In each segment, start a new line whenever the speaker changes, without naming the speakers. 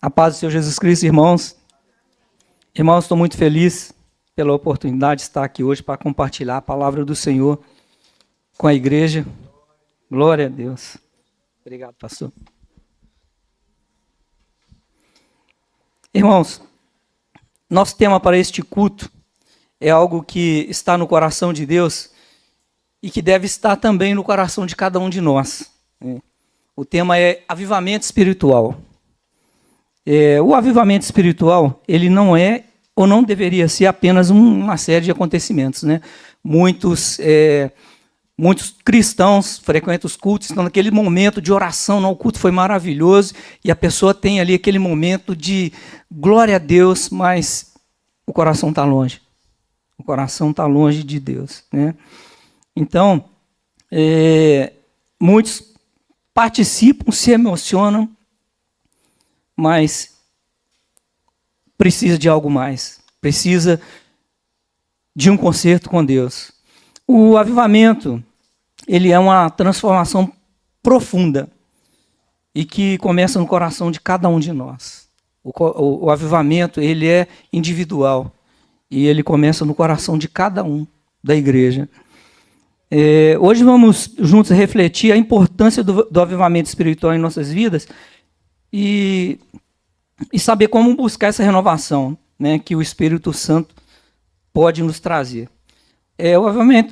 A paz do Senhor Jesus Cristo, irmãos. Irmãos, estou muito feliz pela oportunidade de estar aqui hoje para compartilhar a palavra do Senhor com a igreja. Glória a Deus. Obrigado, pastor. Irmãos, nosso tema para este culto é algo que está no coração de Deus e que deve estar também no coração de cada um de nós. O tema é avivamento espiritual. O avivamento espiritual, ele não é ou não deveria ser apenas uma série de acontecimentos, né? Muitos cristãos frequentam os cultos, estão naquele momento de oração, não, o culto foi maravilhoso, e a pessoa tem ali aquele momento de glória a Deus, mas o coração está longe. O coração está longe de Deus, né? Então, muitos participam, se emocionam, mas precisa de algo mais, precisa de um concerto com Deus. O avivamento, ele é uma transformação profunda e que começa no coração de cada um de nós. O avivamento, ele é individual e ele começa no coração de cada um da igreja. Hoje vamos juntos refletir a importância do avivamento espiritual em nossas vidas e saber como buscar essa renovação, né, que o Espírito Santo pode nos trazer.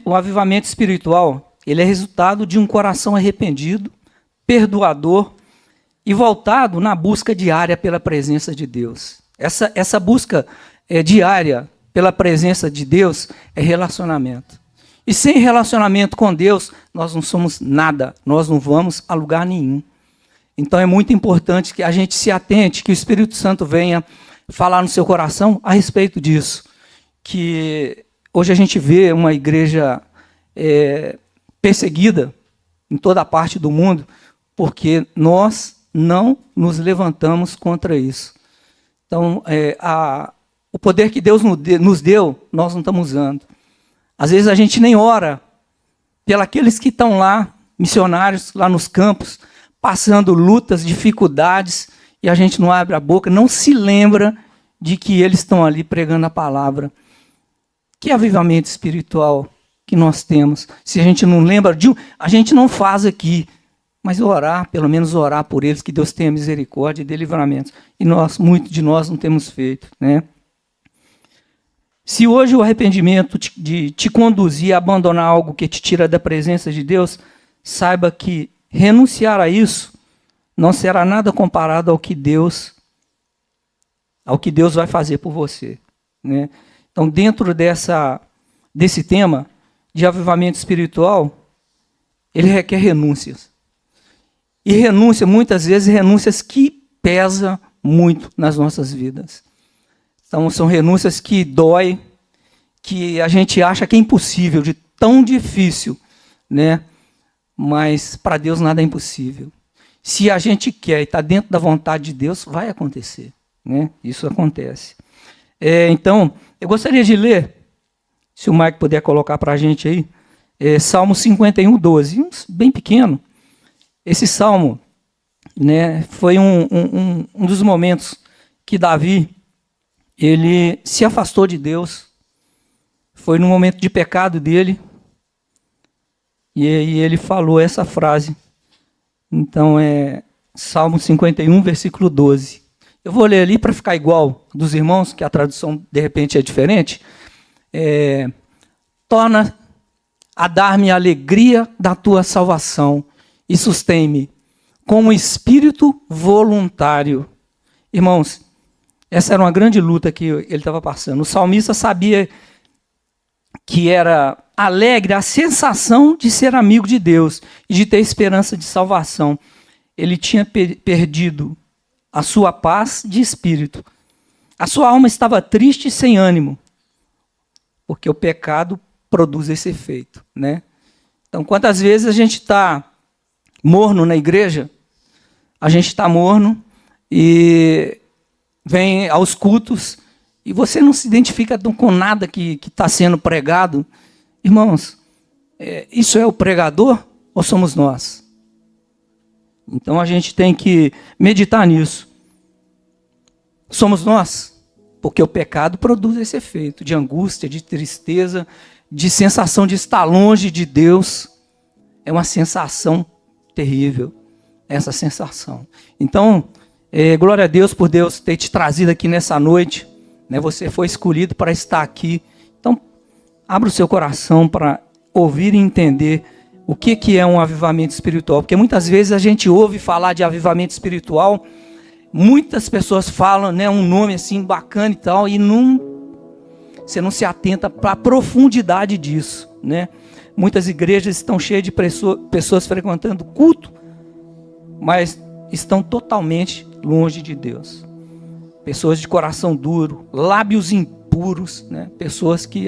O avivamento espiritual, ele é resultado de um coração arrependido, perdoador e voltado na busca diária pela presença de Deus. Essa busca diária pela presença de Deus é relacionamento. E sem relacionamento com Deus, nós não somos nada, nós não vamos a lugar nenhum. Então é muito importante que a gente se atente, que o Espírito Santo venha falar no seu coração a respeito disso. Que hoje a gente vê uma igreja perseguida em toda a parte do mundo, porque nós não nos levantamos contra isso. Então, o poder que Deus nos deu, nós não estamos usando. Às vezes a gente nem ora pelos que estão lá, missionários, lá nos campos, passando lutas, dificuldades, e a gente não abre a boca, não se lembra de que eles estão ali pregando a palavra. Que avivamento espiritual que nós temos. Se a gente não lembra a gente não faz aqui, mas orar, pelo menos orar por eles, que Deus tenha misericórdia e dê livramentos. E muitos de nós não temos feito, né? Se hoje o arrependimento te conduzir a abandonar algo que te tira da presença de Deus, saiba que renunciar a isso não será nada comparado ao que Deus vai fazer por você, né? Então, dentro desse tema de avivamento espiritual, ele requer renúncias. E renúncia, muitas vezes, renúncias que pesam muito nas nossas vidas. Então, são renúncias que dói, que a gente acha que é impossível, de tão difícil, né? Mas para Deus nada é impossível. Se a gente quer e está dentro da vontade de Deus, vai acontecer, né? Isso acontece. Então, eu gostaria de ler, se o Mike puder colocar para a gente aí, Salmo 51, 12, bem pequeno. Esse salmo, né, foi um dos momentos que Davi ele se afastou de Deus. Foi no momento de pecado dele. E aí ele falou essa frase. Então Salmo 51, versículo 12. Eu vou ler ali para ficar igual dos irmãos, que a tradução de repente é diferente. Torna a dar-me a alegria da tua salvação e sustém-me com um espírito voluntário. Irmãos, essa era uma grande luta que ele estava passando. O salmista sabia que era alegre a sensação de ser amigo de Deus e de ter esperança de salvação. Ele tinha perdido a sua paz de espírito. A sua alma estava triste e sem ânimo, porque o pecado produz esse efeito, né? Então, quantas vezes a gente está morno na igreja, a gente está morno e vem aos cultos e você não se identifica com nada que está sendo pregado. Irmãos, isso é o pregador ou somos nós? Então a gente tem que meditar nisso. somos nós, porque o pecado produz esse efeito de angústia, de tristeza, de sensação de estar longe de Deus. É uma sensação terrível, essa sensação. Então, glória a Deus por Deus ter te trazido aqui nessa noite, né? Você foi escolhido para estar aqui. Então, abra o seu coração para ouvir e entender o que é um avivamento espiritual. Porque muitas vezes a gente ouve falar de avivamento espiritual, muitas pessoas falam, né, um nome assim bacana e tal, e você não se atenta para a profundidade disso, né? Muitas igrejas estão cheias de pessoas frequentando culto, mas estão totalmente longe de Deus. Pessoas de coração duro, lábios impuros, né? Pessoas que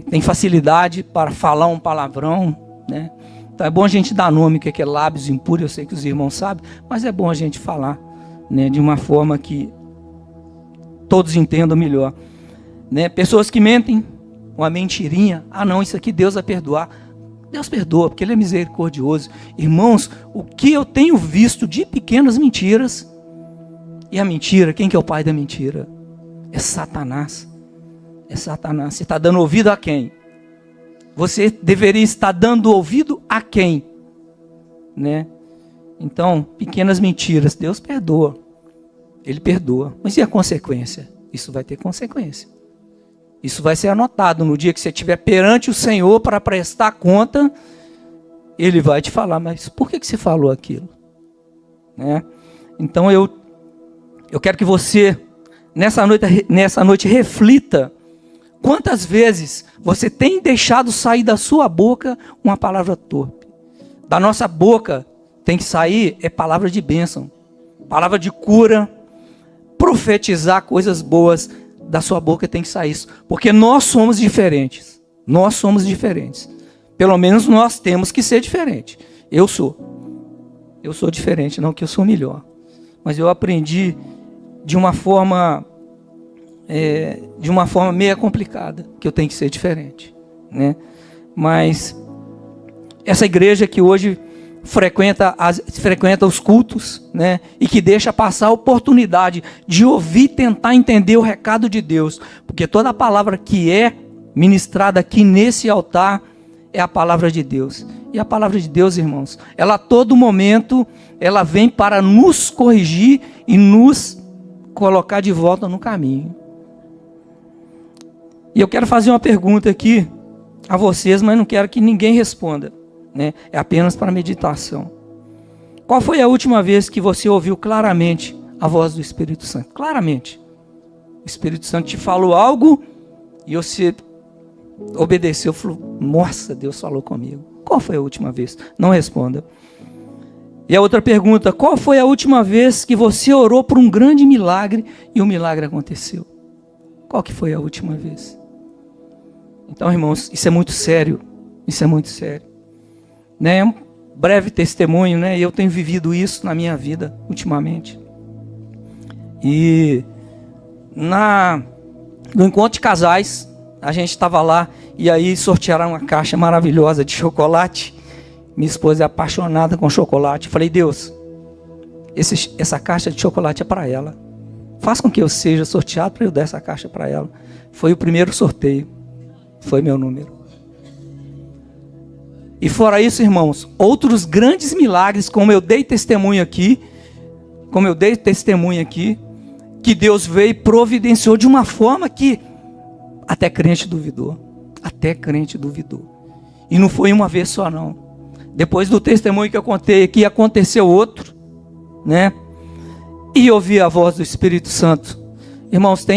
têm facilidade para falar um palavrão, né? Então é bom a gente dar nome, que é lábios impuros, eu sei que os irmãos sabem, mas é bom a gente falar, né, de uma forma que todos entendam melhor. Né? Pessoas que mentem, uma mentirinha, não, isso aqui Deus vai perdoar. Deus perdoa, porque Ele é misericordioso. Irmãos, o que eu tenho visto de pequenas mentiras, e a mentira, quem que é o pai da mentira? É Satanás. É Satanás. Você está dando ouvido a quem? Você deveria estar dando ouvido a quem? Né? Então, pequenas mentiras, Deus perdoa. Ele perdoa. Mas e a consequência? Isso vai ter consequência. Isso vai ser anotado no dia que você estiver perante o Senhor para prestar conta. Ele vai te falar, mas por que você falou aquilo? Né? Então eu quero que você, nessa noite, reflita quantas vezes você tem deixado sair da sua boca uma palavra torpe. Da nossa boca tem que sair palavra de bênção, palavra de cura, profetizar coisas boas. Da sua boca tem que sair isso, porque nós somos diferentes. Nós somos diferentes. Pelo menos nós temos que ser diferentes. Eu sou diferente, não que eu sou melhor, mas eu aprendi de uma forma meio complicada, que eu tenho que ser diferente, né? Mas essa igreja que hoje frequenta os cultos, né? E que deixa passar a oportunidade de ouvir, tentar entender o recado de Deus, porque toda a palavra que é ministrada aqui nesse altar é a palavra de Deus. E a palavra de Deus, irmãos, ela a todo momento ela vem para nos corrigir e nos colocar de volta no caminho. E eu quero fazer uma pergunta aqui a vocês, mas não quero que ninguém responda. Né? É apenas para meditação. Qual foi a última vez que você ouviu claramente a voz do Espírito Santo? Claramente. O Espírito Santo te falou algo e você obedeceu, falou, nossa, Deus falou comigo. Qual foi a última vez? Não responda. E a outra pergunta, qual foi a última vez que você orou por um grande milagre e o milagre aconteceu? Qual que foi a última vez? Então, irmãos, isso é muito sério. Isso é muito sério. Né? Um breve testemunho, né? Eu tenho vivido isso na minha vida ultimamente. E no encontro de casais, a gente estava lá e aí sortearam uma caixa maravilhosa de chocolate. Minha esposa é apaixonada com chocolate. Eu falei, Deus, essa caixa de chocolate é para ela. Faz com que eu seja sorteado para eu dar essa caixa para ela. Foi o primeiro sorteio. Foi meu número. E fora isso, irmãos, outros grandes milagres, como eu dei testemunho aqui, que Deus veio e providenciou de uma forma que até crente duvidou. E não foi uma vez só, não. Depois do testemunho que eu contei aqui, aconteceu outro, né? E ouvi a voz do Espírito Santo. Irmãos,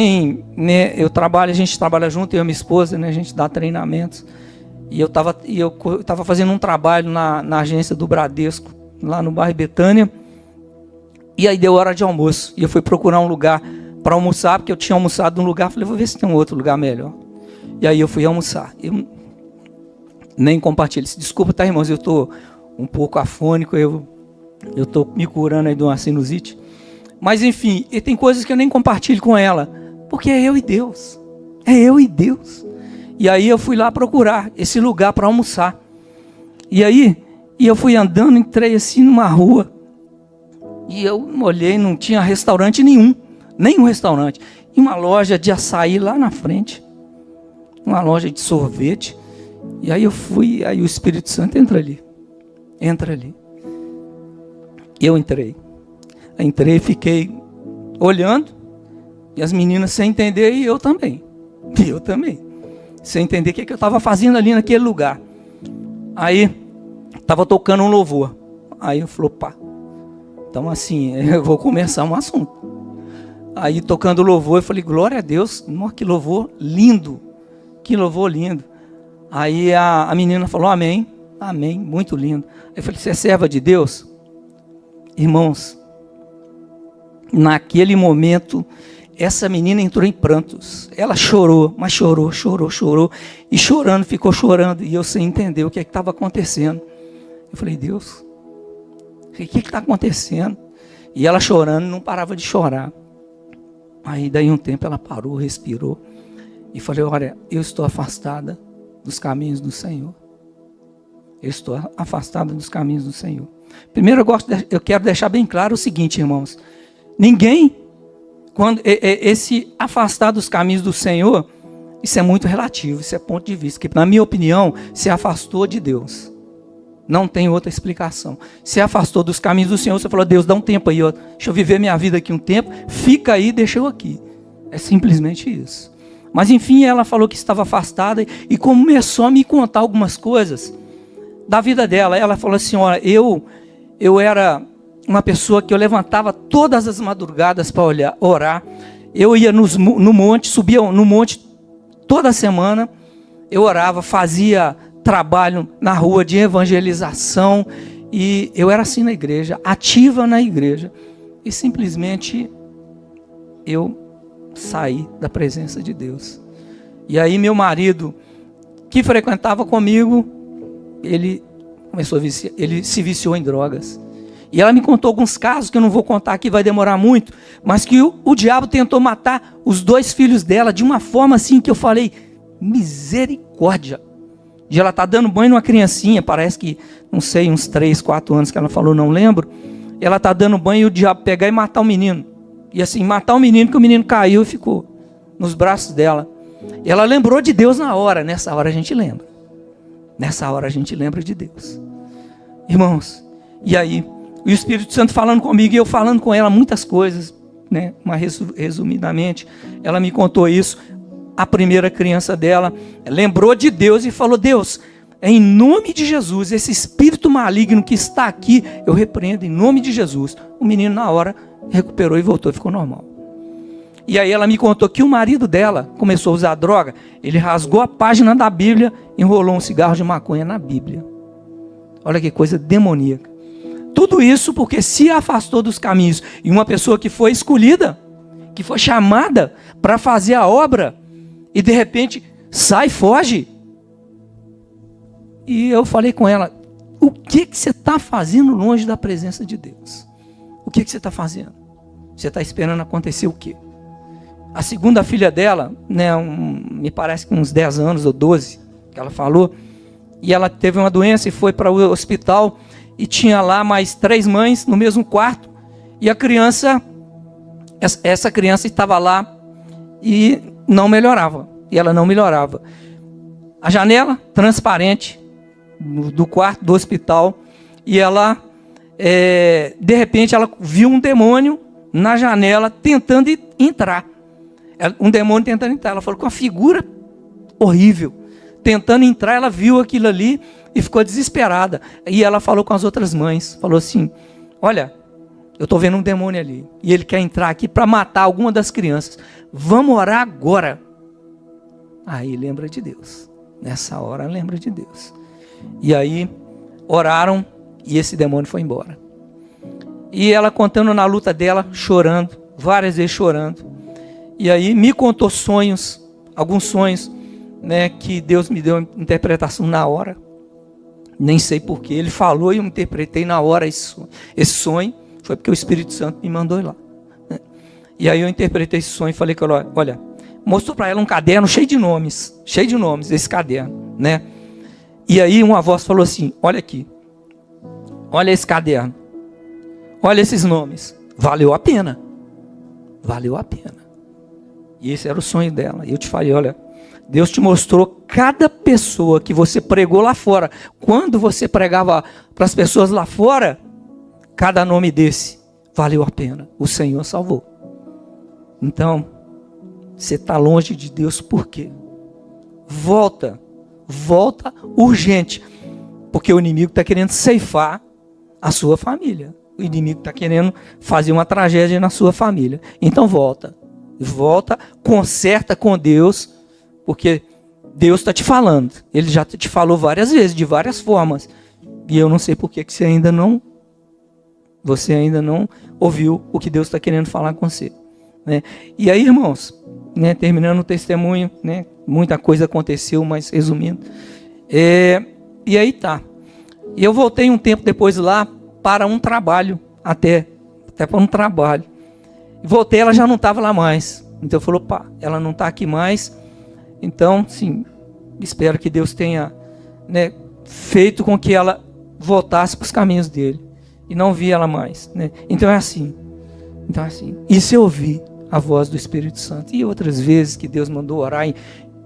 né, a gente trabalha junto, eu e minha esposa, né, a gente dá treinamentos. E eu estava fazendo um trabalho na agência do Bradesco, lá no bairro Betânia. E aí deu hora de almoço. E eu fui procurar um lugar para almoçar, porque eu tinha almoçado num lugar. Falei, vou ver se tem um outro lugar melhor. E aí eu fui almoçar. Eu nem compartilho. Desculpa, tá, irmãos? Eu estou um pouco afônico. Eu estou me curando aí de uma sinusite. Mas enfim, e tem coisas que eu nem compartilho com ela. Porque é eu e Deus. E aí eu fui lá procurar esse lugar para almoçar. E eu fui andando, entrei assim numa rua. E eu olhei, não tinha restaurante nenhum nenhum restaurante. E uma loja de açaí lá na frente, uma loja de sorvete. E aí eu fui, aí o Espírito Santo entra ali. Eu entrei e fiquei olhando, e as meninas sem entender, e eu também, sem entender o que eu estava fazendo ali naquele lugar. Aí, estava tocando um louvor, aí eu falei, pá, então assim, eu vou começar um assunto. Aí, tocando o louvor, eu falei, glória a Deus, nossa, que louvor lindo, Aí a menina falou, amém, muito lindo. Aí eu falei, você é serva de Deus? Irmãos, naquele momento, essa menina entrou em prantos. Ela chorou, mas chorou. E chorando, ficou chorando. E eu sem entender o que estava acontecendo. Eu falei, Deus, o que está acontecendo? E ela chorando, não parava de chorar. Aí daí um tempo ela parou, respirou. E falei, olha, eu estou afastada dos caminhos do Senhor. Primeiro eu quero deixar bem claro o seguinte, irmãos. Ninguém, quando esse afastar dos caminhos do Senhor, isso é muito relativo, isso é ponto de vista. Que, na minha opinião, se afastou de Deus. Não tem outra explicação. Se afastou dos caminhos do Senhor, você falou, Deus, dá um tempo aí, deixa eu viver minha vida aqui um tempo, fica aí, deixa eu aqui. É simplesmente isso. Mas enfim, ela falou que estava afastada e começou a me contar algumas coisas da vida dela. Ela falou assim, olha, eu era uma pessoa que eu levantava todas as madrugadas para orar. Eu ia no monte, subia no monte toda semana. Eu orava, fazia trabalho na rua de evangelização. E eu era assim na igreja, ativa na igreja. E simplesmente eu saí da presença de Deus. E aí meu marido, que frequentava comigo, ele se viciou em drogas. E ela me contou alguns casos, que eu não vou contar aqui, vai demorar muito, mas que o diabo tentou matar os 2 filhos dela de uma forma assim que eu falei, misericórdia. De ela estar dando banho numa criancinha, parece que, não sei, uns 3, 4 anos que ela falou, não lembro. Ela está dando banho e o diabo pegar e matar o menino. E assim, matar o menino, que o menino caiu e ficou nos braços dela. E ela lembrou de Deus na hora. Nessa hora a gente lembra. De Deus. Irmãos, e aí, o Espírito Santo falando comigo e eu falando com ela muitas coisas, né? Mas resumidamente, ela me contou isso. A primeira criança dela lembrou de Deus e falou, Deus, em nome de Jesus, esse espírito maligno que está aqui, eu repreendo em nome de Jesus. O menino na hora recuperou e voltou, ficou normal. E aí ela me contou que o marido dela começou a usar droga, ele rasgou a página da Bíblia, enrolou um cigarro de maconha na Bíblia. Olha que coisa demoníaca. Tudo isso porque se afastou dos caminhos. E uma pessoa que foi escolhida, que foi chamada para fazer a obra, e de repente sai, foge. E eu falei com ela, o que você está fazendo longe da presença de Deus? O que você está fazendo? Você está esperando acontecer o quê? A segunda filha dela, né, me parece que uns 10 anos ou 12, que ela falou, e ela teve uma doença e foi para o hospital, e tinha lá mais 3 mães no mesmo quarto, e a criança, essa criança estava lá e não melhorava, e ela não melhorava. A janela transparente do quarto do hospital, e ela, de repente, ela viu um demônio na janela tentando entrar. Um demônio tentando entrar. Ela falou com uma figura horrível. Tentando entrar, ela viu aquilo ali e ficou desesperada. E ela falou com as outras mães. Falou assim, olha, eu estou vendo um demônio ali. E ele quer entrar aqui para matar alguma das crianças. Vamos orar agora. Aí lembra de Deus. Nessa hora lembra de Deus. E aí oraram e esse demônio foi embora. E ela contando na luta dela, chorando, várias vezes chorando. E aí me contou sonhos, alguns sonhos, né, que Deus me deu interpretação na hora. Nem sei porquê. Ele falou e eu interpretei na hora esse sonho. Foi porque o Espírito Santo me mandou ir lá. Né? E aí eu interpretei esse sonho e falei que olha, mostrou para ela um caderno cheio de nomes, esse caderno, né? E aí uma voz falou assim, olha aqui, olha esse caderno, olha esses nomes, valeu a pena, valeu a pena. E esse era o sonho dela. E eu te falei, olha, Deus te mostrou cada pessoa que você pregou lá fora. Quando você pregava para as pessoas lá fora, cada nome desse valeu a pena. O Senhor salvou. Então, você está longe de Deus por quê? Volta urgente. Porque o inimigo está querendo ceifar a sua família. O inimigo está querendo fazer uma tragédia na sua família. Então volta, conserta com Deus, porque Deus está te falando. Ele já te falou várias vezes, de várias formas. E eu não sei por que você ainda não ouviu o que Deus está querendo falar com você. Né? E aí, irmãos, né, terminando o testemunho, né, muita coisa aconteceu, mas resumindo. E aí tá. E eu voltei um tempo depois lá para um trabalho, até para um trabalho. Voltei, ela já não estava lá mais. Então eu falei, opa, ela não está aqui mais. Então, sim, espero que Deus tenha, né, feito com que ela voltasse para os caminhos dele. E não vi ela mais. Né? Então é assim. E se eu ouvir a voz do Espírito Santo? E outras vezes que Deus mandou orar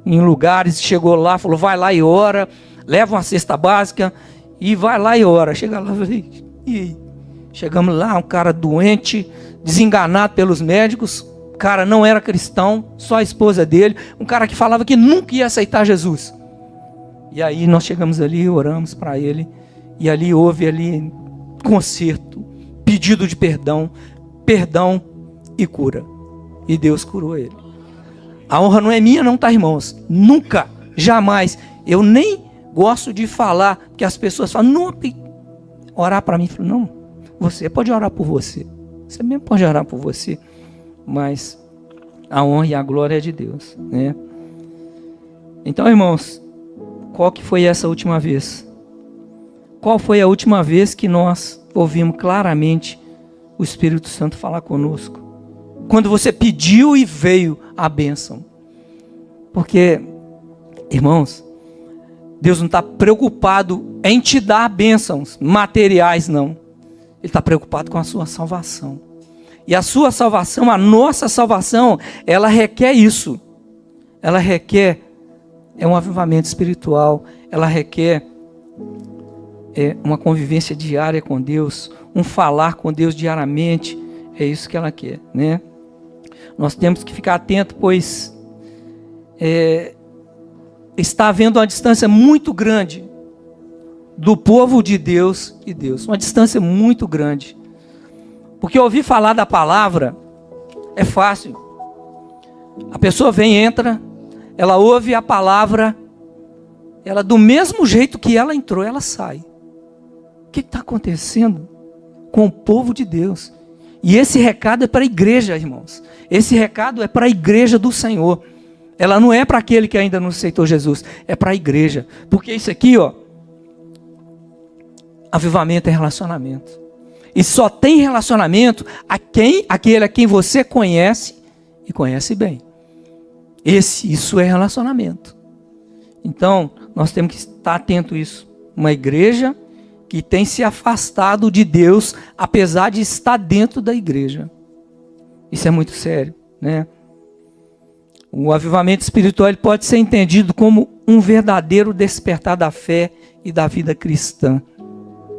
em lugares, chegou lá, falou, vai lá e ora, leva uma cesta básica e vai lá e ora. Chega lá, e chegamos lá, um cara doente, desenganado pelos médicos, o cara não era cristão, só a esposa dele, um cara que falava que nunca ia aceitar Jesus. E aí nós chegamos ali, oramos para ele, e ali houve conserto, pedido de perdão e cura. E Deus curou ele. A honra não é minha não, tá, irmãos? Nunca, jamais. Eu nem gosto de falar, porque as pessoas falam, não, orar para mim. Eu falo, não, você pode orar por você. Você mesmo pode orar por você. Mas a honra e a glória é de Deus. Né? Então, irmãos, qual que foi essa última vez? Qual foi a última vez que nós ouvimos claramente o Espírito Santo falar conosco? Quando você pediu e veio a bênção. Porque, irmãos, Deus não está preocupado em te dar bênçãos materiais, não. Ele está preocupado com a sua salvação. E a sua salvação, a nossa salvação, ela requer isso. Ela requer um avivamento espiritual. Ela requer uma convivência diária com Deus. Um falar com Deus diariamente. É isso que ela quer, né? Nós temos que ficar atentos, pois está havendo uma distância muito grande do povo de Deus e Deus. Uma distância muito grande. Porque ouvir falar da palavra é fácil. A pessoa vem, entra, ela ouve a palavra, ela do mesmo jeito que ela entrou, ela sai. O que está acontecendo com o povo de Deus? E esse recado é para a igreja, irmãos. Esse recado é para a igreja do Senhor. Ela não é para aquele que ainda não aceitou Jesus. É para a igreja. Porque isso aqui, avivamento é relacionamento. E só tem relacionamento aquele a quem você conhece e conhece bem. Isso é relacionamento. Então, nós temos que estar atento a isso. Uma igreja que tem se afastado de Deus, apesar de estar dentro da igreja. Isso é muito sério, né? O avivamento espiritual ele pode ser entendido como um verdadeiro despertar da fé e da vida cristã.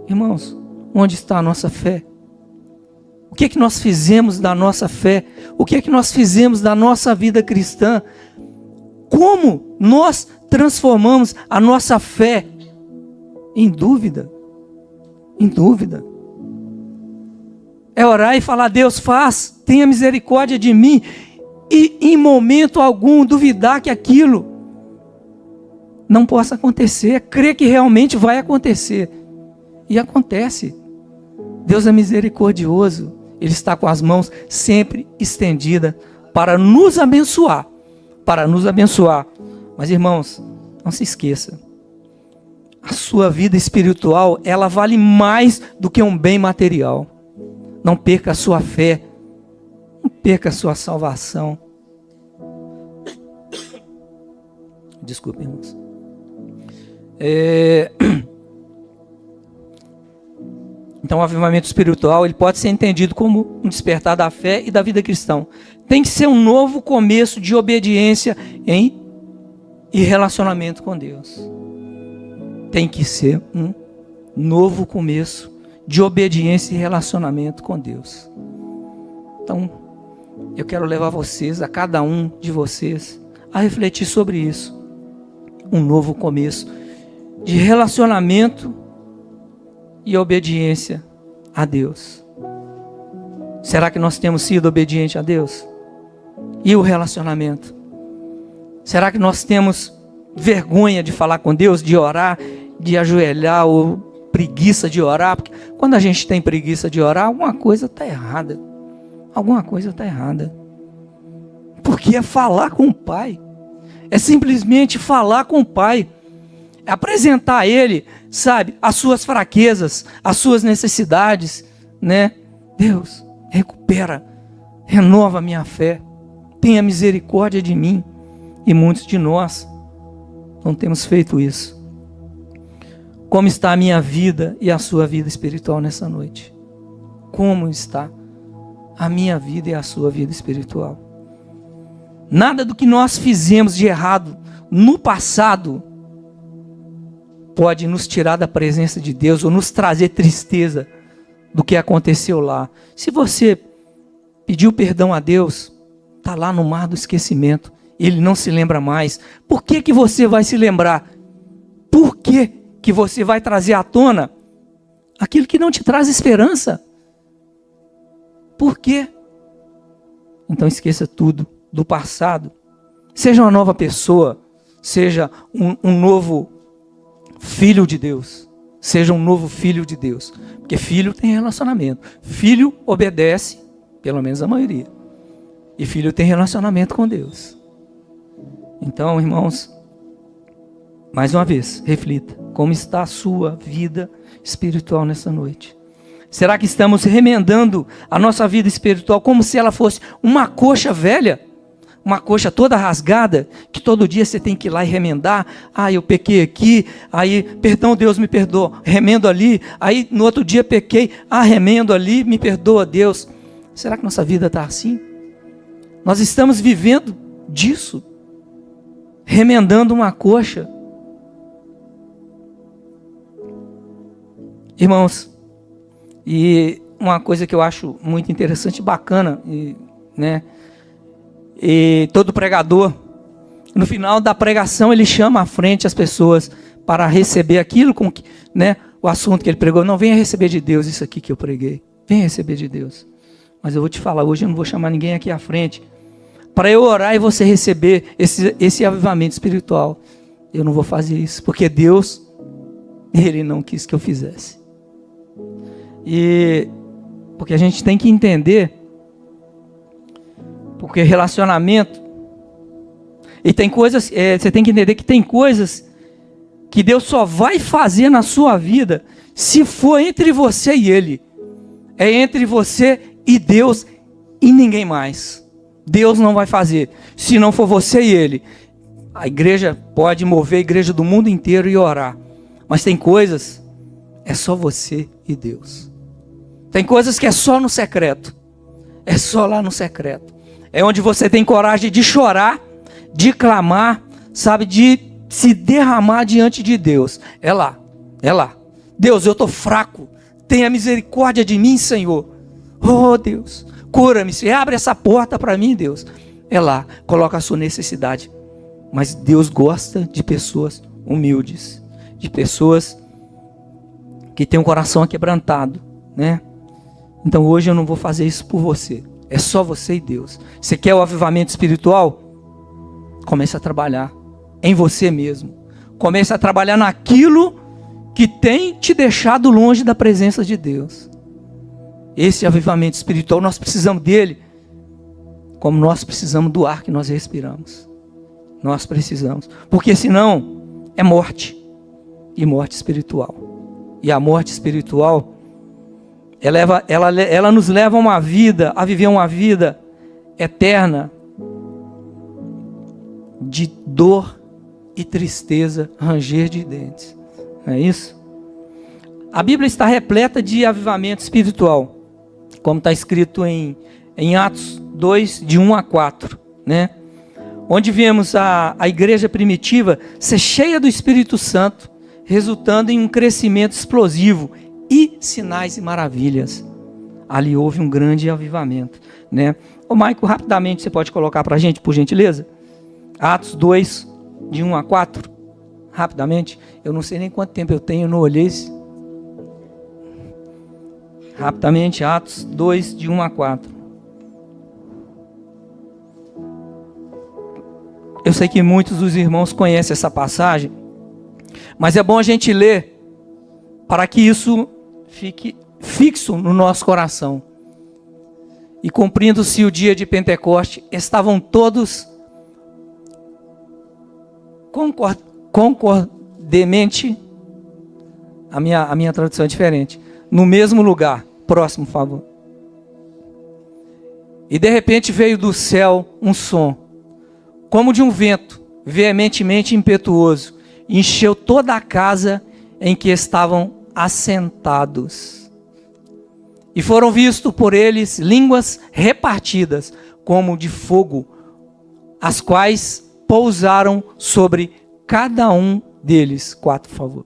Irmãos, onde está a nossa fé? O que é que nós fizemos da nossa fé? O que é que nós fizemos da nossa vida cristã? Como nós transformamos a nossa fé em dúvida? Em dúvida. É orar e falar, Deus faz, tenha misericórdia de mim. E em momento algum duvidar que aquilo não possa acontecer. Crer que realmente vai acontecer. E acontece. Deus é misericordioso. Ele está com as mãos sempre estendidas para nos abençoar. Para nos abençoar. Mas irmãos, não se esqueça. A sua vida espiritual, ela vale mais do que um bem material. Não perca a sua fé. Não perca a sua salvação. Desculpe, irmãos. Então, o avivamento espiritual, ele pode ser entendido como um despertar da fé e da vida cristã. Tem que ser um novo começo de obediência e relacionamento com Deus. Tem que ser um novo começo de obediência e relacionamento com Deus. Então, eu quero levar vocês, a cada um de vocês, a refletir sobre isso. Um novo começo de relacionamento e obediência a Deus. Será que nós temos sido obedientes a Deus? E o relacionamento? Será que nós temos vergonha de falar com Deus, de orar, de ajoelhar, ou preguiça de orar? Porque quando a gente tem preguiça de orar, alguma coisa está errada. Alguma coisa está errada. Porque é falar com o Pai. É simplesmente falar com o Pai. É apresentar a Ele, sabe, as suas fraquezas, as suas necessidades, né? Deus, recupera, renova a minha fé, tenha misericórdia de mim. E muitos de nós não temos feito isso. Como está a minha vida e a sua vida espiritual nessa noite? Como está a minha vida e a sua vida espiritual? Nada do que nós fizemos de errado no passado pode nos tirar da presença de Deus ou nos trazer tristeza do que aconteceu lá. Se você pediu perdão a Deus, está lá no mar do esquecimento, Ele não se lembra mais. Por que você vai se lembrar? Por que você vai trazer à tona aquilo que não te traz esperança? Por quê? Então esqueça tudo do passado. Seja uma nova pessoa, seja um novo filho de Deus. Seja um novo filho de Deus. Porque filho tem relacionamento. Filho obedece, pelo menos a maioria. E filho tem relacionamento com Deus. Então, irmãos, mais uma vez, reflita. Como está a sua vida espiritual nessa noite? Será que estamos remendando a nossa vida espiritual como se ela fosse uma coxa velha? Uma coxa toda rasgada, que todo dia você tem que ir lá e remendar. Ah, eu pequei aqui, aí, perdão, Deus me perdoa, remendo ali. Aí, no outro dia pequei, remendo ali, me perdoa, Deus. Será que nossa vida está assim? Nós estamos vivendo disso, remendando uma coxa. Irmãos, e uma coisa que eu acho muito interessante e bacana, e todo pregador, no final da pregação, ele chama à frente as pessoas para receber aquilo com que, o assunto que ele pregou. Não, venha receber de Deus isso aqui que eu preguei. Venha receber de Deus. Mas eu vou te falar, hoje eu não vou chamar ninguém aqui à frente para eu orar e você receber esse avivamento espiritual. Eu não vou fazer isso, porque Deus, Ele não quis que eu fizesse. E porque a gente tem que entender, porque relacionamento, e tem coisas, você tem que entender que tem coisas que Deus só vai fazer na sua vida se for entre você e Ele. É entre você e Deus e ninguém mais. Deus não vai fazer se não for você e Ele. A igreja pode mover a igreja do mundo inteiro e orar, mas tem coisas, é só você e Deus. Tem coisas que é só no secreto. É só lá no secreto. É onde você tem coragem de chorar, de clamar, sabe, de se derramar diante de Deus. É lá, é lá. Deus, eu estou fraco. Tenha misericórdia de mim, Senhor. Oh, Deus, cura-me. Se abre essa porta para mim, Deus. É lá, coloca a sua necessidade. Mas Deus gosta de pessoas humildes, de pessoas que têm um coração aquebrantado, Então hoje eu não vou fazer isso por você. É só você e Deus. Você quer o avivamento espiritual? Comece a trabalhar em você mesmo. Comece a trabalhar naquilo que tem te deixado longe da presença de Deus. Esse avivamento espiritual, nós precisamos dele, como nós precisamos do ar que nós respiramos. Nós precisamos. Porque senão é morte. E morte espiritual. E a morte espiritual, ela nos leva a viver uma vida eterna de dor e tristeza, ranger de dentes. Não é isso? A Bíblia está repleta de avivamento espiritual, como está escrito em Atos 2, de 1 a 4, né? Onde vemos a igreja primitiva ser cheia do Espírito Santo, resultando em um crescimento explosivo e sinais e maravilhas. Ali houve um grande avivamento, né? Ô Maico, rapidamente você pode colocar para a gente, por gentileza? Atos 2, de 1 a 4, rapidamente. Eu não sei nem quanto tempo eu tenho, não olhei. Rapidamente, Atos 2, de 1 a 4. Eu sei que muitos dos irmãos conhecem essa passagem, mas é bom a gente ler para que isso fique fixo no nosso coração. E cumprindo-se o dia de Pentecoste, estavam todos concordemente, a minha tradução é diferente, no mesmo lugar. Próximo, por favor. E de repente veio do céu um som, como de um vento, veementemente impetuoso, e encheu toda a casa em que estavam assentados. E foram vistos por eles línguas repartidas, como de fogo, as quais pousaram sobre cada um deles. 4, por favor.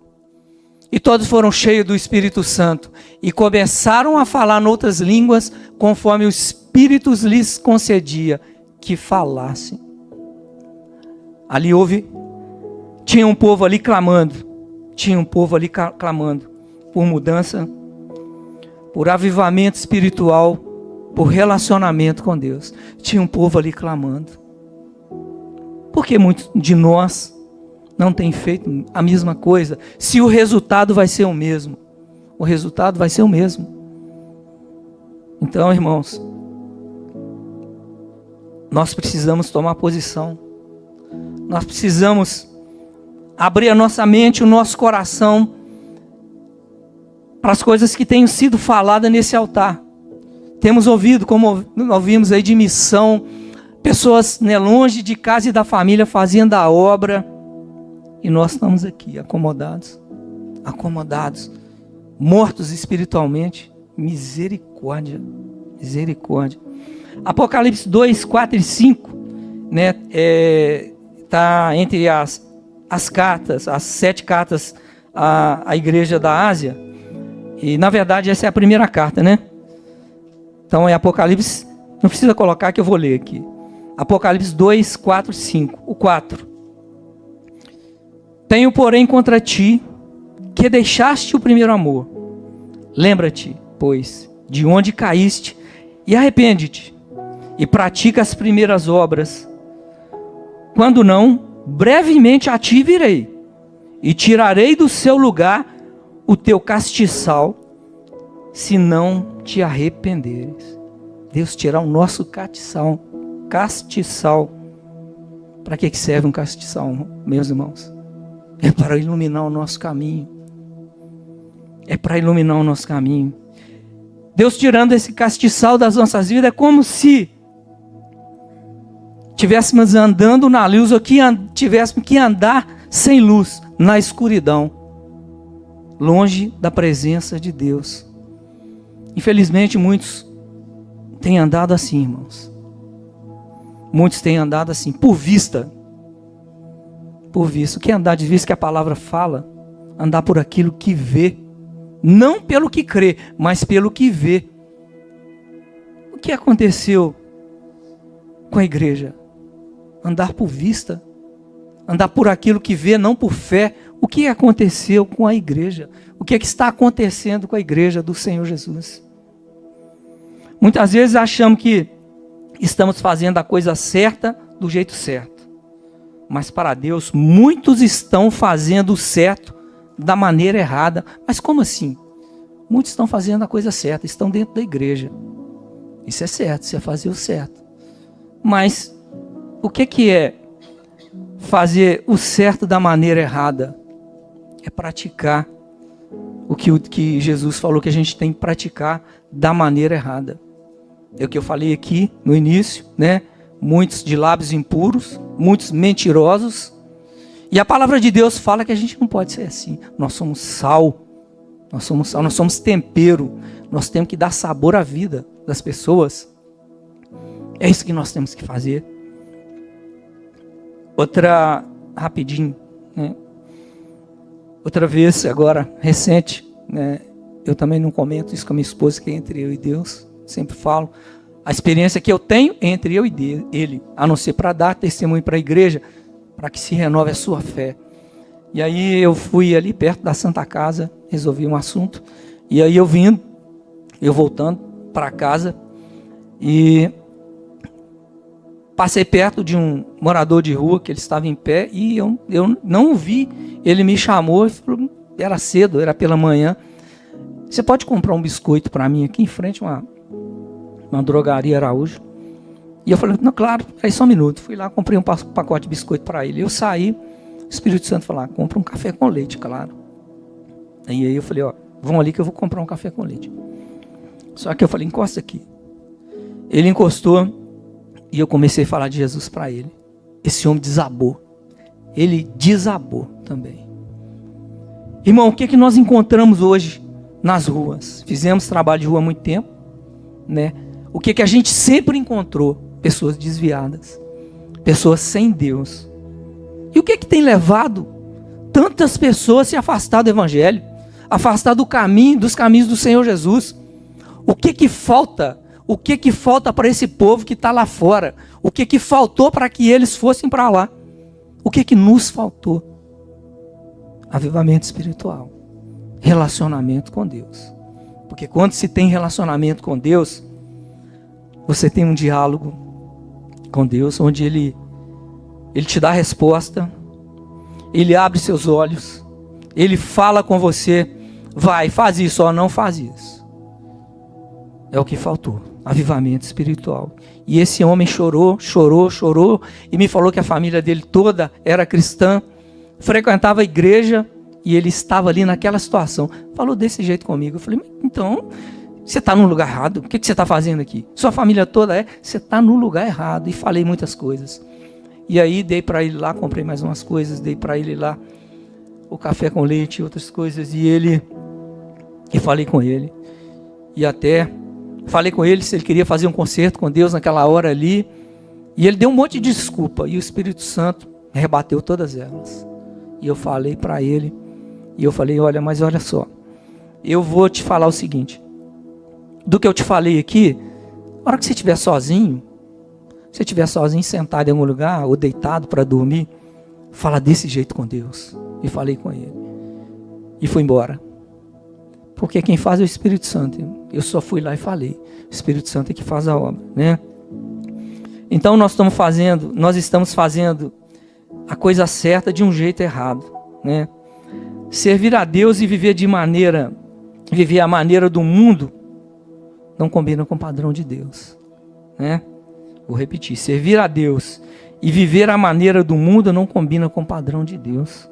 E todos foram cheios do Espírito Santo, e começaram a falar noutras línguas, conforme o Espírito lhes concedia que falassem. Ali tinha um povo ali clamando, por mudança, por avivamento espiritual, por relacionamento com Deus. Tinha um povo ali clamando. Porque muitos de nós não tem feito a mesma coisa, se o resultado vai ser o mesmo? O resultado vai ser o mesmo. Então, irmãos, nós precisamos tomar posição. Nós precisamos abrir a nossa mente, o nosso coração para as coisas que têm sido faladas nesse altar. Temos ouvido, como ouvimos aí, de missão, pessoas, né, longe de casa e da família fazendo a obra, e nós estamos aqui acomodados, mortos espiritualmente. Misericórdia. Apocalipse 2, 4 e 5, né, está entre as cartas, as 7 cartas à igreja da Ásia, e na verdade essa é a primeira carta, né? Então é Apocalipse, não precisa colocar que eu vou ler aqui. Apocalipse 2, 4 e 5. O 4. Tenho, porém, contra ti que deixaste o primeiro amor. Lembra-te, pois, de onde caíste, e arrepende-te, e pratica as primeiras obras. Quando não, brevemente a ti virei, e tirarei do seu lugar o teu castiçal, se não te arrependeres. Deus tirar o nosso castiçal. Para que serve um castiçal, meus irmãos? É para iluminar o nosso caminho. Deus tirando esse castiçal das nossas vidas é como se estivéssemos andando na luz, ou que tivéssemos que andar sem luz, na escuridão, longe da presença de Deus. Infelizmente, muitos têm andado assim, irmãos. Muitos têm andado assim, por vista. O que é andar de vista que a palavra fala? Andar por aquilo que vê. Não pelo que crê, mas pelo que vê. O que aconteceu com a igreja? Andar por vista. Andar por aquilo que vê, não por fé. O que aconteceu com a igreja? O que está acontecendo com a igreja do Senhor Jesus? Muitas vezes achamos que estamos fazendo a coisa certa do jeito certo. Mas para Deus, muitos estão fazendo o certo da maneira errada. Mas como assim? Muitos estão fazendo a coisa certa, estão dentro da igreja. Isso é certo, isso é fazer o certo. Mas o que é fazer o certo da maneira errada? É praticar o que Jesus falou que a gente tem que praticar da maneira errada. É o que eu falei aqui no início, né? Muitos de lábios impuros, muitos mentirosos. E a palavra de Deus fala que a gente não pode ser assim. Nós somos sal. Nós somos sal, nós somos tempero. Nós temos que dar sabor à vida das pessoas. É isso que nós temos que fazer. Outra, rapidinho, né? Outra vez, agora, recente, né? Eu também não comento isso com a minha esposa, que é entre eu e Deus. Sempre falo. A experiência que eu tenho é entre eu e ele, a não ser para dar testemunho para a igreja, para que se renove a sua fé. E aí eu fui ali perto da Santa Casa, resolvi um assunto. E aí eu voltando para casa, e passei perto de um morador de rua, que ele estava em pé, e eu não o vi. Ele me chamou, e falou, era cedo, era pela manhã. Você pode comprar um biscoito para mim aqui em frente a uma drogaria Araújo? E eu falei, não, claro, aí só um minuto. Fui lá, comprei um pacote de biscoito para ele. Eu saí, o Espírito Santo falou, compra um café com leite, claro. E aí eu falei, vão ali que eu vou comprar um café com leite. Só que eu falei, encosta aqui. Ele encostou e eu comecei a falar de Jesus para ele. Esse homem desabou. Ele desabou também. Irmão, o que é que nós encontramos hoje nas ruas? Fizemos trabalho de rua há muito tempo, né? O que é que a gente sempre encontrou? Pessoas desviadas, pessoas sem Deus. E o que é que tem levado tantas pessoas a se afastar do Evangelho, afastar dos caminhos do Senhor Jesus? O que que falta? O que que falta para esse povo que está lá fora? O que que faltou para que eles fossem para lá? O que que nos faltou? Avivamento espiritual, relacionamento com Deus. Porque quando se tem relacionamento com Deus, você tem um diálogo com Deus, onde Ele te dá a resposta, Ele abre seus olhos, Ele fala com você, vai, faz isso, ou não faz isso. É o que faltou, avivamento espiritual. E esse homem chorou, e me falou que a família dele toda era cristã, frequentava a igreja, e ele estava ali naquela situação. Falou desse jeito comigo. Eu falei, então, você está no lugar errado. O que você está fazendo aqui? Sua família toda você está no lugar errado. E falei muitas coisas. E aí dei para ele lá, comprei mais umas coisas, dei para ele lá o café com leite e outras coisas. E falei com ele. E até falei com ele se ele queria fazer um concerto com Deus naquela hora ali. E ele deu um monte de desculpa. E o Espírito Santo rebateu todas elas. E eu falei para ele. E eu falei, olha só. Eu vou te falar o seguinte. Do que eu te falei aqui, na hora que você estiver sozinho, sentado em algum lugar, ou deitado para dormir, fala desse jeito com Deus. E falei com ele. E fui embora. Porque quem faz é o Espírito Santo. Eu só fui lá e falei. O Espírito Santo é que faz a obra, né? Então nós estamos fazendo a coisa certa de um jeito errado, né? Servir a Deus e viver a maneira do mundo, não combina com o padrão de Deus, né? Vou repetir, servir a Deus e viver a maneira do mundo não combina com o padrão de Deus.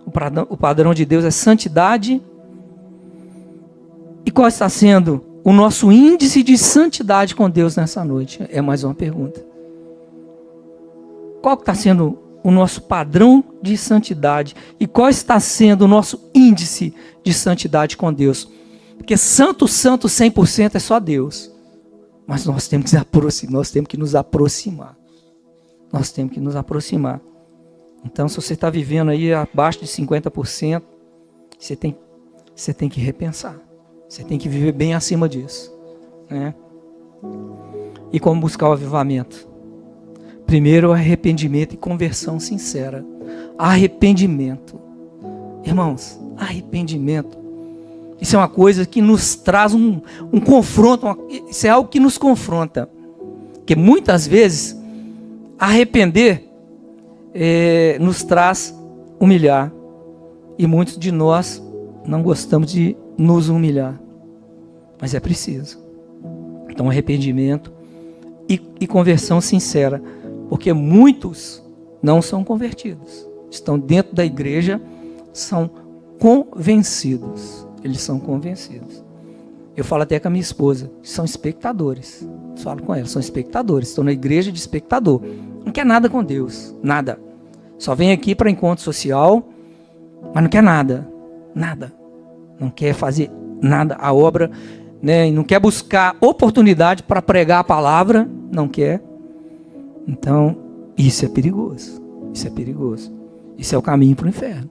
O padrão de Deus é santidade. E qual está sendo o nosso índice de santidade com Deus nessa noite? É mais uma pergunta. Qual está sendo o nosso padrão de santidade? E qual está sendo o nosso índice de santidade com Deus? Porque santo 100% é só Deus. Mas nós temos que nos aproximar. Nós temos que nos aproximar. Então, se você está vivendo aí abaixo de 50%, você tem que repensar. Você tem que viver bem acima disso, né? E como buscar o avivamento? Primeiro, arrependimento e conversão sincera. Arrependimento. Irmãos, arrependimento. Isso é uma coisa que nos traz um confronto. Isso é algo que nos confronta. Porque muitas vezes, arrepender nos traz humilhar. E muitos de nós não gostamos de nos humilhar. Mas é preciso. Então, arrependimento e conversão sincera. Porque muitos não são convertidos. Estão dentro da igreja, são convencidos. Eles são convencidos. Eu falo até com a minha esposa, são espectadores. Eu falo com ela, são espectadores. Estão na igreja de espectador. Não quer nada com Deus, nada. Só vem aqui para encontro social, mas não quer nada. Nada. não quer fazer nada, a obra, né? Não quer buscar oportunidade para pregar a palavra, não quer. Então, isso é perigoso. Isso é perigoso. Isso é o caminho para o inferno.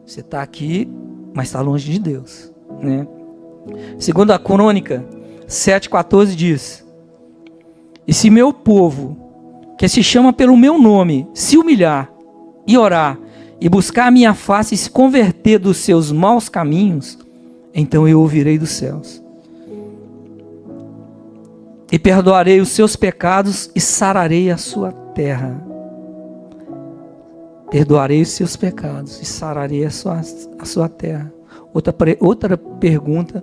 Você está aqui, mas está longe de Deus, né? Segundo a Crônica 7,14 diz: e se meu povo, que se chama pelo meu nome, se humilhar e orar, e buscar a minha face e se converter dos seus maus caminhos, então eu ouvirei dos céus e perdoarei os seus pecados e sararei a sua terra. Perdoarei os seus pecados e sararei a sua terra. Outra pergunta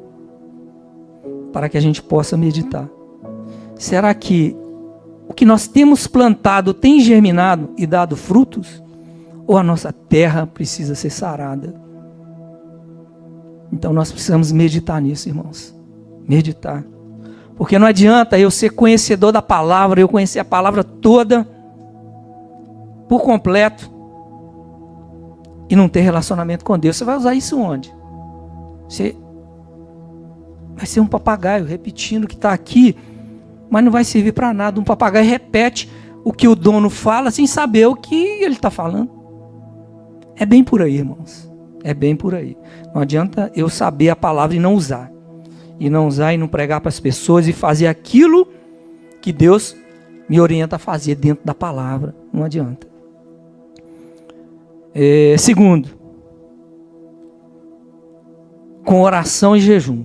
para que a gente possa meditar. Será que o que nós temos plantado tem germinado e dado frutos? Ou a nossa terra precisa ser sarada? Então nós precisamos meditar nisso, irmãos. Meditar. Porque não adianta eu ser conhecedor da palavra, eu conhecer a palavra toda, por completo, e não ter relacionamento com Deus. Você vai usar isso onde? Você vai ser um papagaio repetindo o que está aqui, mas não vai servir para nada. Um papagaio repete o que o dono fala sem saber o que ele está falando. É bem por aí, irmãos. É bem por aí. Não adianta eu saber a palavra e não usar. E não usar e não pregar para as pessoas e fazer aquilo que Deus me orienta a fazer dentro da palavra. Não adianta. Segundo, com oração e jejum.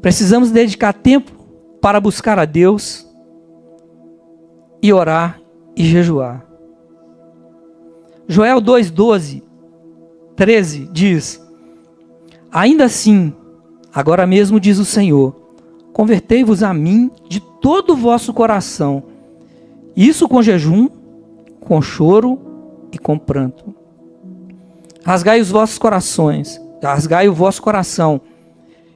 Precisamos dedicar tempo para buscar a Deus e orar e jejuar. Joel 2:12, 13 diz: ainda assim, agora mesmo diz o Senhor, convertei-vos a mim de todo o vosso coração, isso com jejum, com choro e com pranto. Rasgai os vossos corações, rasgai o vosso coração,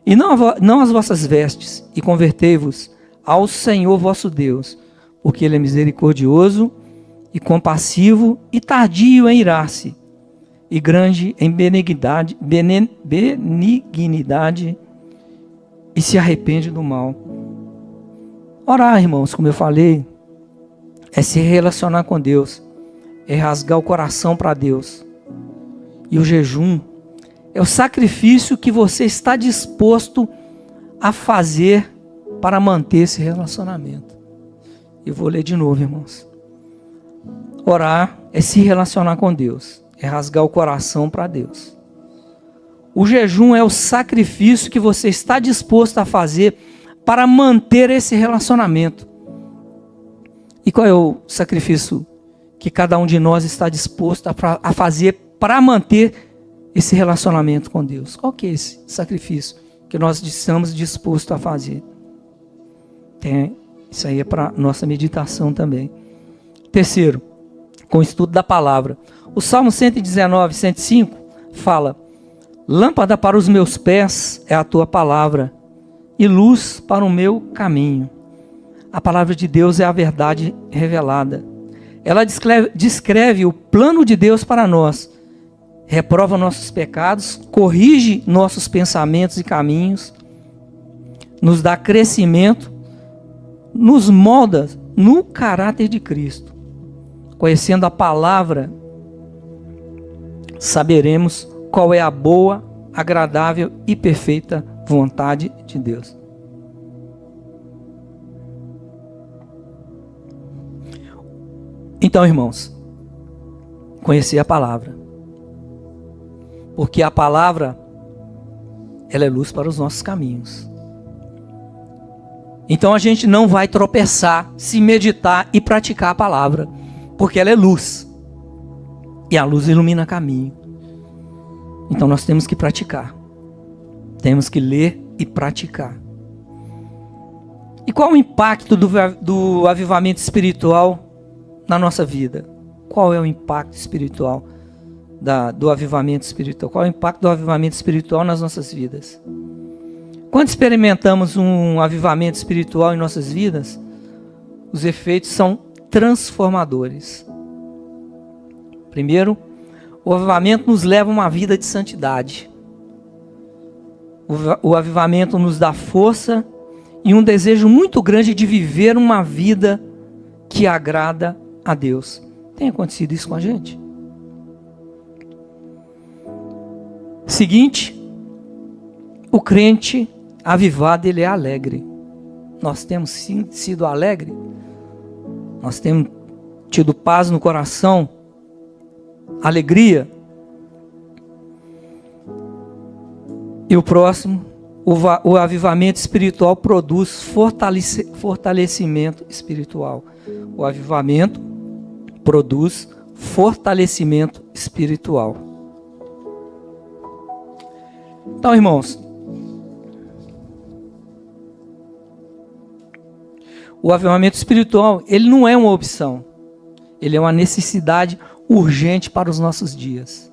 e não as vossas vestes, e convertei-vos ao Senhor vosso Deus, porque Ele é misericordioso e compassivo e tardio em irar-se, e grande em benignidade, e se arrepende do mal. Orar, irmãos, como eu falei, é se relacionar com Deus, é rasgar o coração para Deus. E o jejum é o sacrifício que você está disposto a fazer para manter esse relacionamento. Eu vou ler de novo, irmãos. Orar é se relacionar com Deus, é rasgar o coração para Deus. O jejum é o sacrifício que você está disposto a fazer para manter esse relacionamento. E qual é o sacrifício que cada um de nós está disposto a fazer para manter esse relacionamento com Deus? Qual que é esse sacrifício que nós estamos dispostos a fazer? Isso aí é para nossa meditação também. Terceiro, com o estudo da palavra. O Salmo 119, 105 fala: lâmpada para os meus pés é a tua palavra e luz para o meu caminho. A palavra de Deus é a verdade revelada. Ela descreve o plano de Deus para nós, reprova nossos pecados, corrige nossos pensamentos e caminhos, nos dá crescimento, nos molda no caráter de Cristo. Conhecendo a palavra, saberemos qual é a boa, agradável e perfeita vontade de Deus. Então, irmãos, conhecer a palavra. Porque a palavra, ela é luz para os nossos caminhos. Então a gente não vai tropeçar se meditar e praticar a palavra. Porque ela é luz. E a luz ilumina caminho. Então nós temos que praticar. Temos que ler e praticar. E qual o impacto do avivamento espiritual na nossa vida? Qual é o impacto espiritual do avivamento espiritual? Qual é o impacto do avivamento espiritual nas nossas vidas? Quando experimentamos um avivamento espiritual em nossas vidas, os efeitos são transformadores. Primeiro, o avivamento nos leva a uma vida de santidade. O avivamento nos dá força e um desejo muito grande de viver uma vida que agrada a Deus. Tem acontecido isso com a gente? Seguinte, o crente avivado, ele é alegre. Nós temos sido alegres? Nós temos tido paz no coração? Alegria? E o próximo, o avivamento espiritual produz fortalecimento espiritual. O avivamento produz fortalecimento espiritual. Então, irmãos, o avivamento espiritual, ele não é uma opção. Ele é uma necessidade urgente para os nossos dias.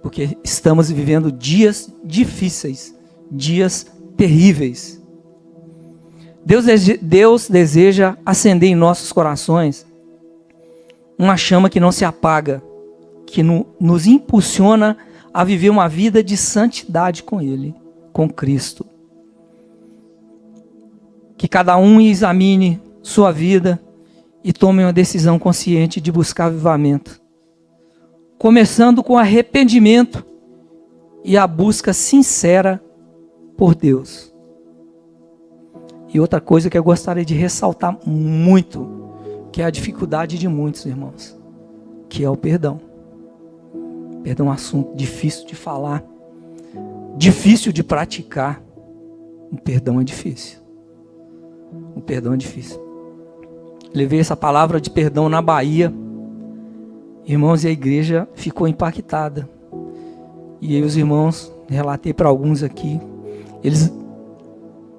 Porque estamos vivendo dias difíceis, dias terríveis. Deus deseja acender em nossos corações uma chama que não se apaga, que nos impulsiona a viver uma vida de santidade com Ele, com Cristo. Que cada um examine sua vida e tome uma decisão consciente de buscar avivamento. Começando com arrependimento e a busca sincera por Deus. E outra coisa que eu gostaria de ressaltar muito, que é a dificuldade de muitos irmãos, que é o perdão. Perdão é um assunto difícil de falar, difícil de praticar. O perdão é difícil. O perdão é difícil. Levei essa palavra de perdão na Bahia, irmãos, e a igreja ficou impactada. E aí os irmãos, relatei para alguns aqui, eles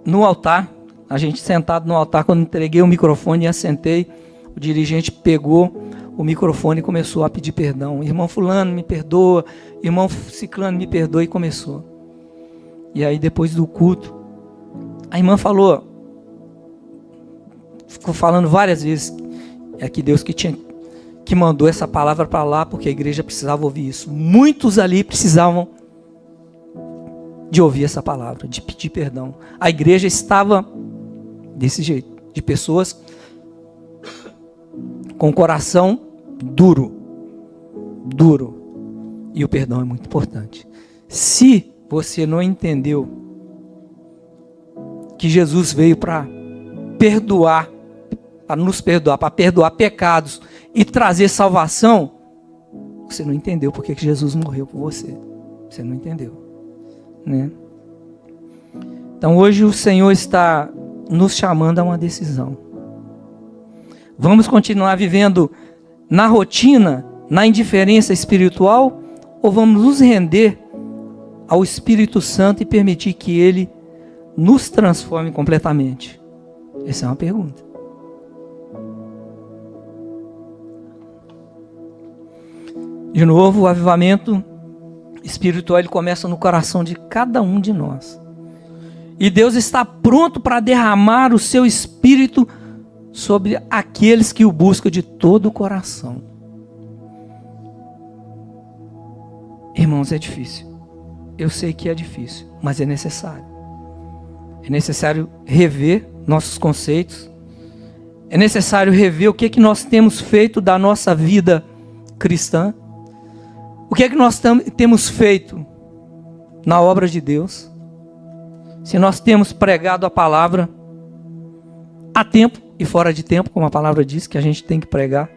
no altar, a gente sentado no altar, quando entreguei o microfone e assentei, o dirigente pegou o microfone e começou a pedir perdão. Irmão fulano, me perdoa. Irmão ciclano, me perdoa. E começou. E aí depois do culto, a irmã falou, ficou falando várias vezes, é que Deus que mandou essa palavra para lá, porque a igreja precisava ouvir isso. Muitos ali precisavam de ouvir essa palavra, de pedir perdão. A igreja estava desse jeito, de pessoas com o coração duro. E o perdão é muito importante. Se você não entendeu que Jesus veio para perdoar, para nos perdoar, para perdoar pecados e trazer salvação, você não entendeu porque que Jesus morreu por você. Você não entendeu, né? Então hoje o Senhor está nos chamando a uma decisão. Vamos continuar vivendo na rotina, na indiferença espiritual, ou vamos nos render ao Espírito Santo e permitir que Ele nos transforme completamente? Essa é uma pergunta. De novo, o avivamento espiritual, ele começa no coração de cada um de nós. E Deus está pronto para derramar o seu Espírito sobre aqueles que o buscam de todo o coração. Irmãos, é difícil. Eu sei que é difícil, mas é necessário. É necessário rever nossos conceitos. É necessário rever o que é que nós temos feito da nossa vida cristã. O que é que nós temos feito na obra de Deus? Se nós temos pregado a palavra a tempo e fora de tempo, como a palavra diz que a gente tem que pregar,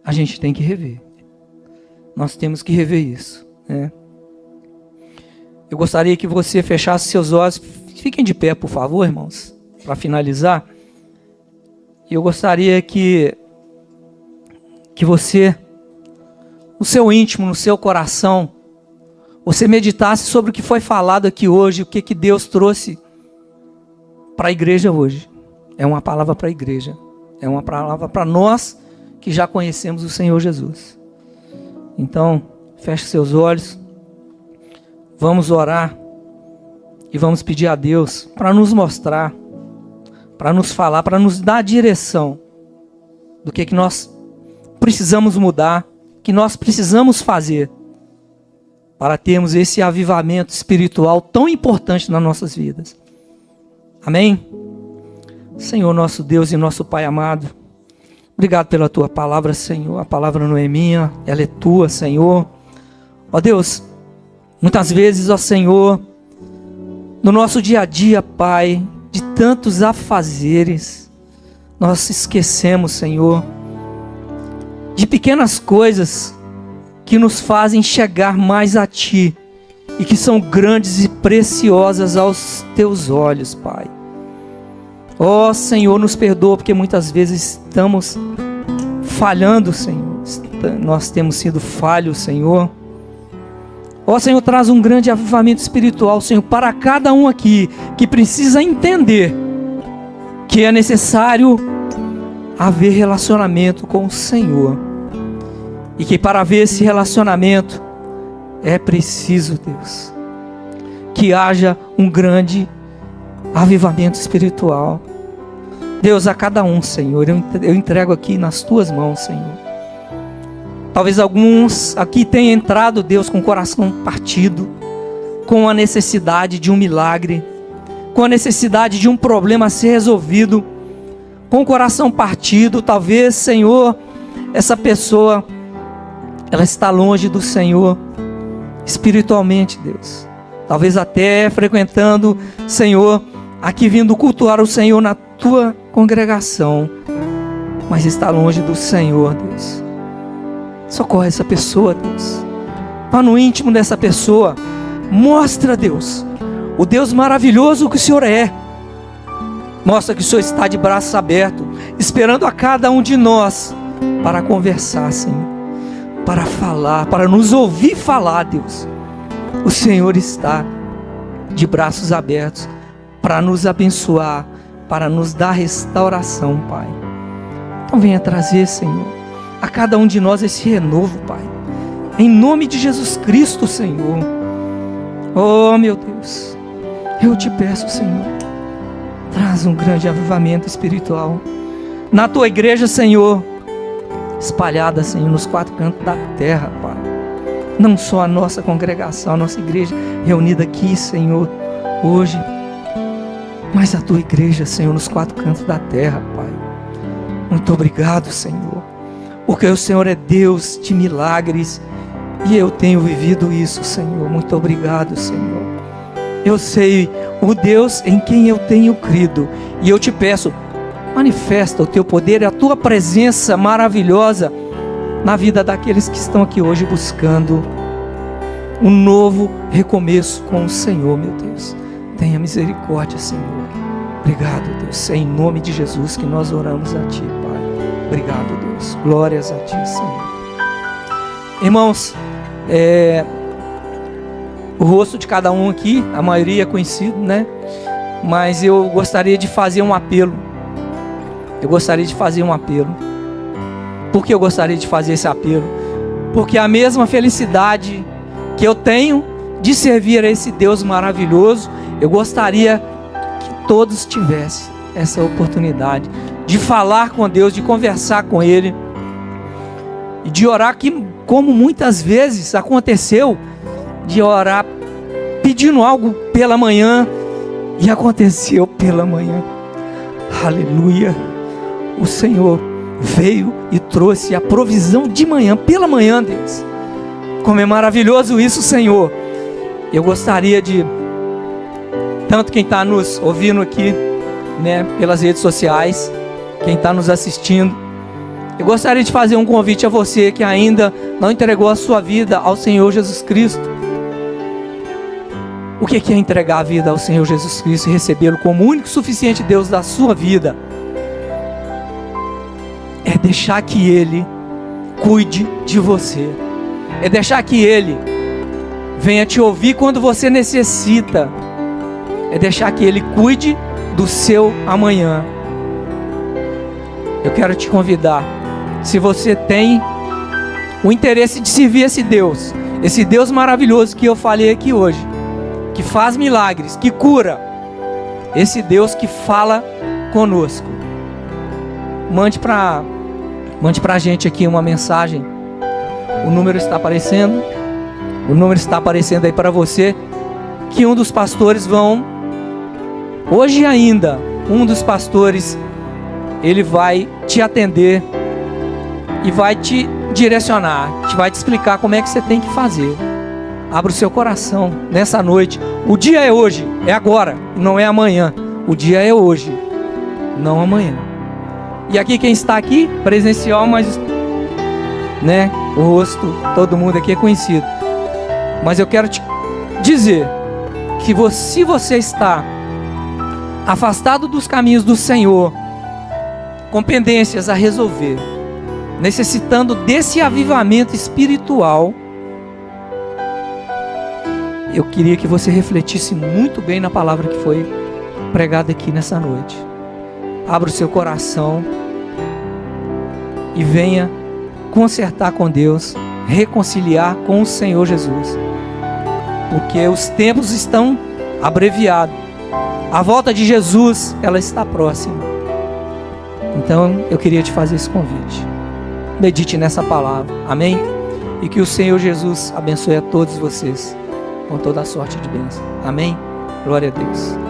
a gente tem que rever. Nós temos que rever isso, né? Eu gostaria que você fechasse seus olhos. Fiquem de pé, por favor, irmãos, para finalizar. E eu gostaria que você, no seu íntimo, no seu coração, você meditasse sobre o que foi falado aqui hoje, o que Deus trouxe para a igreja hoje. É uma palavra para a igreja. É uma palavra para nós que já conhecemos o Senhor Jesus. Então, feche seus olhos. Vamos orar e vamos pedir a Deus para nos mostrar, para nos falar, para nos dar a direção do que nós precisamos mudar, que nós precisamos fazer para termos esse avivamento espiritual tão importante nas nossas vidas. Amém? Senhor, nosso Deus e nosso Pai amado, obrigado pela Tua palavra, Senhor. A palavra não é minha, ela é Tua, Senhor. Ó Deus, muitas vezes, ó Senhor, no nosso dia a dia, Pai, de tantos afazeres, nós esquecemos, Senhor, de pequenas coisas que nos fazem chegar mais a Ti e que são grandes e preciosas aos Teus olhos, Pai. Ó Senhor, nos perdoa porque muitas vezes estamos falhando, Senhor. Nós temos sido falhos, Senhor. Ó Senhor, traz um grande avivamento espiritual, Senhor, para cada um aqui que precisa entender que é necessário haver relacionamento com o Senhor. E que para haver esse relacionamento é preciso, Deus, que haja um grande avivamento espiritual. Deus, a cada um, Senhor, eu entrego aqui nas Tuas mãos, Senhor. Talvez alguns aqui tenham entrado, Deus, com o coração partido, com a necessidade de um milagre, com a necessidade de um problema a ser resolvido, com o coração partido. Talvez, Senhor, essa pessoa, ela está longe do Senhor espiritualmente, Deus. Talvez até frequentando, Senhor, aqui vindo cultuar o Senhor na Tua congregação, mas está longe do Senhor, Deus. Socorre essa pessoa, Deus. Vá no íntimo dessa pessoa. Mostra, Deus, o Deus maravilhoso que o Senhor é. Mostra que o Senhor está de braços abertos, esperando a cada um de nós para conversar, Senhor, para falar, para nos ouvir falar, Deus. O Senhor está de braços abertos para nos abençoar, para nos dar restauração, Pai. Então venha trazer, Senhor, a cada um de nós esse renovo, Pai, em nome de Jesus Cristo, Senhor. Oh, meu Deus, eu te peço, Senhor, traz um grande avivamento espiritual na Tua igreja, Senhor, espalhada, Senhor, nos 4 cantos da terra, Pai. Não só a nossa congregação, a nossa igreja reunida aqui, Senhor, hoje, mas a Tua igreja, Senhor, nos 4 cantos da terra, Pai. Muito obrigado, Senhor, porque o Senhor é Deus de milagres e eu tenho vivido isso, Senhor. Muito obrigado, Senhor. Eu sei o Deus em quem eu tenho crido e eu te peço, manifesta o Teu poder e a Tua presença maravilhosa na vida daqueles que estão aqui hoje buscando um novo recomeço com o Senhor, meu Deus. Tenha misericórdia, Senhor. Obrigado, Deus. É em nome de Jesus que nós oramos a Ti, Pai. Obrigado, Deus. Glórias a Ti, Senhor. Irmãos, o rosto de cada um aqui, a maioria é conhecido, né? Mas eu gostaria de fazer um apelo. Por que eu gostaria de fazer esse apelo? Porque a mesma felicidade que eu tenho de servir a esse Deus maravilhoso, eu gostaria que todos tivessem essa oportunidade de falar com Deus, de conversar com Ele e de orar, que como muitas vezes aconteceu, de orar pedindo algo pela manhã e aconteceu pela manhã. Aleluia! O Senhor veio e trouxe a provisão de manhã, pela manhã, Deus. Como é maravilhoso isso, Senhor. Eu gostaria de, tanto quem está nos ouvindo aqui, né, pelas redes sociais, quem está nos assistindo, eu gostaria de fazer um convite a você que ainda não entregou a sua vida ao Senhor Jesus Cristo. O que é entregar a vida ao Senhor Jesus Cristo e recebê-lo como o único e suficiente Deus da sua vida? É deixar que Ele cuide de você. É deixar que Ele venha te ouvir quando você necessita. É deixar que Ele cuide do seu amanhã. Eu quero te convidar, se você tem o interesse de servir esse Deus maravilhoso que eu falei aqui hoje, que faz milagres, que cura, esse Deus que fala conosco, mande para a gente aqui uma mensagem. O número está aparecendo. o número está aparecendo aí para você, que um dos pastores hoje ainda, um dos pastores, ele vai te atender e vai te direcionar, vai te explicar como é que você tem que fazer. Abra o seu coração nessa noite. O dia é hoje, é agora, não é amanhã. O dia é hoje, não amanhã. E aqui quem está aqui, presencial, mas né, o rosto, todo mundo aqui é conhecido. Mas eu quero te dizer que se você está afastado dos caminhos do Senhor, com pendências a resolver, necessitando desse avivamento espiritual, eu queria que você refletisse muito bem na palavra que foi pregada aqui nessa noite. Abra o seu coração e venha consertar com Deus, reconciliar com o Senhor Jesus, porque os tempos estão abreviados. A volta de Jesus, ela está próxima. Então eu queria te fazer esse convite. Medite nessa palavra, amém? E que o Senhor Jesus abençoe a todos vocês com toda a sorte de bênção, amém? Glória a Deus.